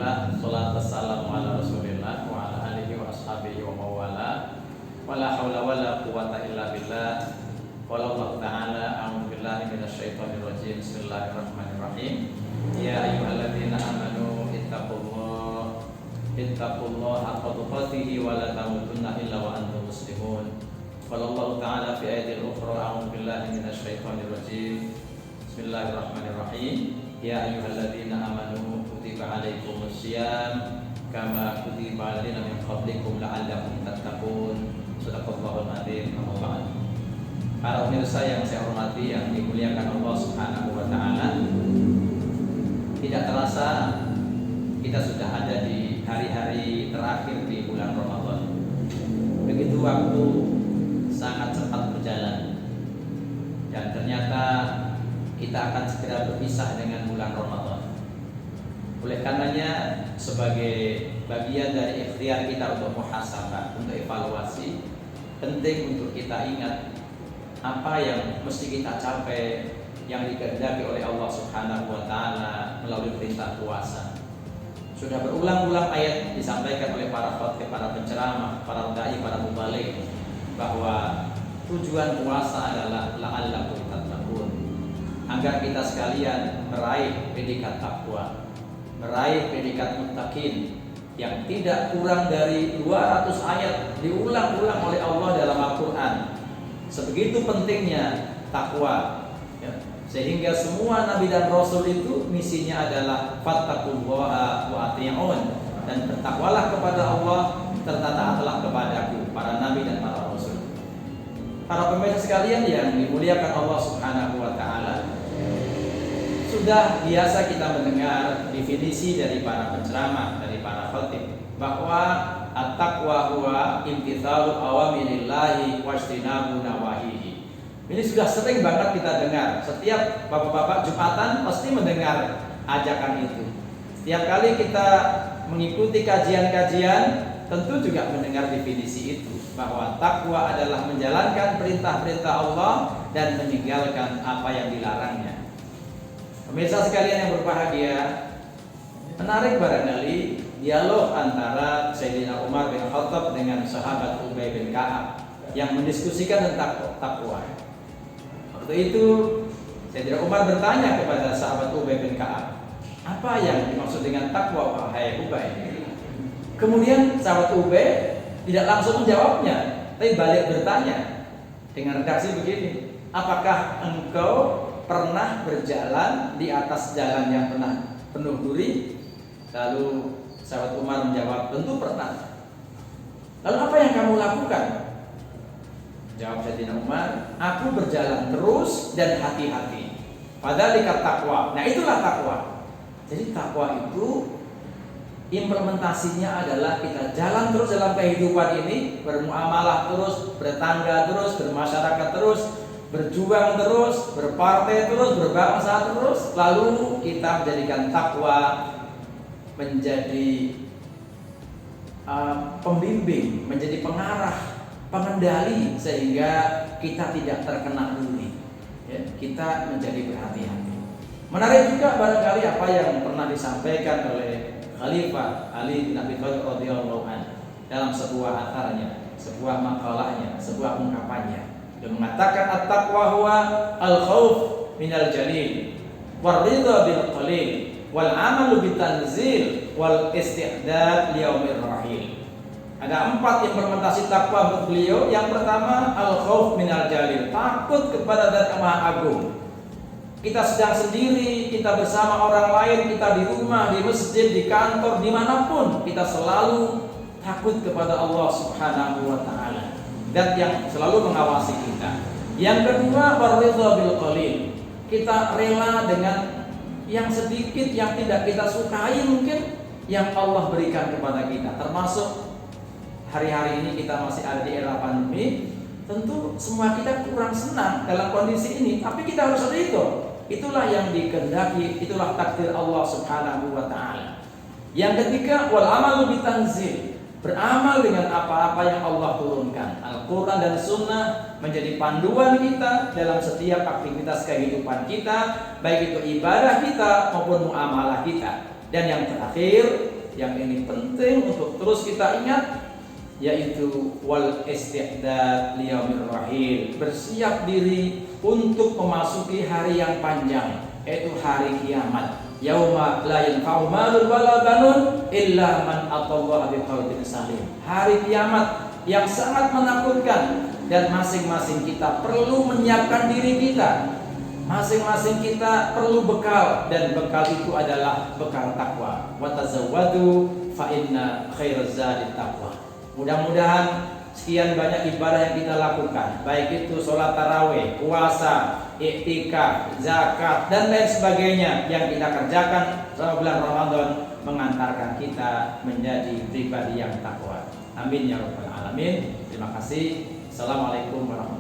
Alhamdulillah, salatu wassalamu ala Rasulillah wa ala alihi wa ashabihi wa mawala. Wala haula wala quwata illa billah. Qala Allah Ta'ala, a'udzu billahi minasyaitonir rajim. Bismillahirrahmanirrahim. Ya ayyuhalladzina amanu ittaqullaha haqqa tuqatih wa la tamutunna illa wa antum muslimun. Qala Allah Ta'ala fi ayatil ukhra, a'udzu billahi minasyaitonir rajim. Bismillahirrahmanirrahim. Ya ayyuhalladzina amanu kutiba alaikumus syiyam kama kutiba alal ladzina min qablikum la'allakum tattaqun. Shadaqallahul adzim. Amma ba'd. Para pemirsa yang saya hormati, yang dimuliakan Allah Subhanahu wa taala, tidak terasa kita sudah ada di hari-hari terakhir di bulan Ramadan. Begitu waktu sangat cepat berjalan, dan ternyata kita akan segera berpisah dengan bulan Ramadan. Oleh karenanya, sebagai bagian dari ikhtiar kita untuk muhasabah, untuk evaluasi, penting untuk kita ingat apa yang mesti kita capai, yang dikehendaki oleh Allah Subhanahu wa taala melalui perintah puasa. Sudah berulang-ulang ayat disampaikan oleh para khatib, para penceramah, para dai, para mubaligh, bahwa tujuan puasa adalah la'allakum tattaqun, agar kita sekalian meraih predikat takwa, meraih predikat muttaqin yang tidak kurang dari 200 ayat diulang-ulang oleh Allah dalam Al-Quran. Sebegitu pentingnya takwa, ya, sehingga semua nabi dan rasul itu misinya adalah fattaqullaha wa ati'un, dan bertakwalah kepada Allah serta taatlah kepadaku, para nabi dan para rasul. Para pemirsa sekalian yang dimuliakan Allah Subhanahu wa taala, sudah biasa kita mendengar definisi dari para penceramah, dari para khatib, bahwa at-taqwa huwa imtithalu awamirillahi wajtinabu nawahihi. Ini sudah sering banget kita dengar. Setiap bapak-bapak Jumatan pasti mendengar ajakan itu. Setiap kali kita mengikuti kajian-kajian, tentu juga mendengar definisi itu, bahwa takwa adalah menjalankan perintah-perintah Allah dan meninggalkan apa yang dilarangnya. Pemirsa sekalian yang berbahagia, menarik barangkali dialog antara Sayyidina Umar bin Khattab dengan sahabat Ubay bin Ka'ab yang mendiskusikan tentang takwa. Waktu itu Sayyidina Umar bertanya kepada sahabat Ubay bin Ka'ab, apa yang dimaksud dengan takwa, wahai Ubay? Kemudian sahabat Ubay tidak langsung menjawabnya, tapi balik bertanya dengan redaksi begini, apakah engkau pernah berjalan di atas jalan yang pernah penuh duri? Lalu sahabat Umar menjawab, tentu pernah. Lalu apa yang kamu lakukan? Jawab Sayyidina Umar, aku berjalan terus dan hati-hati. Fadzalika taqwa. Nah, itulah takwa. Jadi takwa itu implementasinya adalah kita jalan terus dalam kehidupan ini, bermuamalah terus, bertangga terus, bermasyarakat terus, berjuang terus, berpartai terus, berbangsa terus, lalu kita menjadikan takwa menjadi pembimbing, menjadi pengarah, pengendali, sehingga kita tidak terkena duri, ya, kita menjadi berhati-hati. Menarik juga barangkali apa yang pernah disampaikan oleh Khalifah Ali bin Abi Thalib radhiyallahu anhu dalam sebuah atharnya, sebuah makalahnya, sebuah ungkapannya. Dia mengatakan at-taqwa huwa al-khauf minal jalil war ridha bil qalil wal amalu bitanzil wal isti'dad liyaumir rahil. Ada 4 implementasi takwa untuk beliau. Yang pertama, al-khauf minal jalil, takut kepada Zat yang Maha Agung. Kita sedang sendiri, kita bersama orang lain, kita di rumah, di masjid, di kantor, dimanapun, kita selalu takut kepada Allah Subhanahu wa ta'ala, dan yang selalu mengawasi kita. Yang kedua, waridha bil qalil, kita rela dengan yang sedikit yang tidak kita sukai mungkin yang Allah berikan kepada kita. Termasuk hari-hari ini kita masih ada di era pandemi, tentu semua kita kurang senang dalam kondisi ini, tapi kita harus ridho. Itulah yang dikehendaki, itulah takdir Allah Subhanahu wa ta'ala. Yang ketiga, wal amalu bitanzil, beramal dengan apa-apa yang Allah turunkan. Al-Quran dan Sunnah menjadi panduan kita dalam setiap aktivitas kehidupan kita, baik itu ibadah kita maupun muamalah kita. Dan yang terakhir, yang ini penting untuk terus kita ingat, yaitu wal isti'dad liyaumir rahil, bersiap diri untuk memasuki hari yang panjang, yaitu hari kiamat. Yauma la yanfa'u malun wala banun illa man atallaha biqalbin salim. Hari kiamat yang sangat menakutkan, dan masing-masing kita perlu menyiapkan diri kita. Masing-masing kita perlu bekal, dan bekal itu adalah bekal takwa. Wa tazawwadu fa inna khairaz zadi taqwa. Mudah-mudahan sekian banyak ibadah yang kita lakukan, baik itu sholat tarawih, puasa, iktikaf, zakat, dan lain sebagainya yang kita kerjakan selama bulan Ramadan mengantarkan kita menjadi pribadi yang takwa. Amin ya rabbal alamin. Terima kasih. Assalamualaikum warahmatullahi wabarakatuh.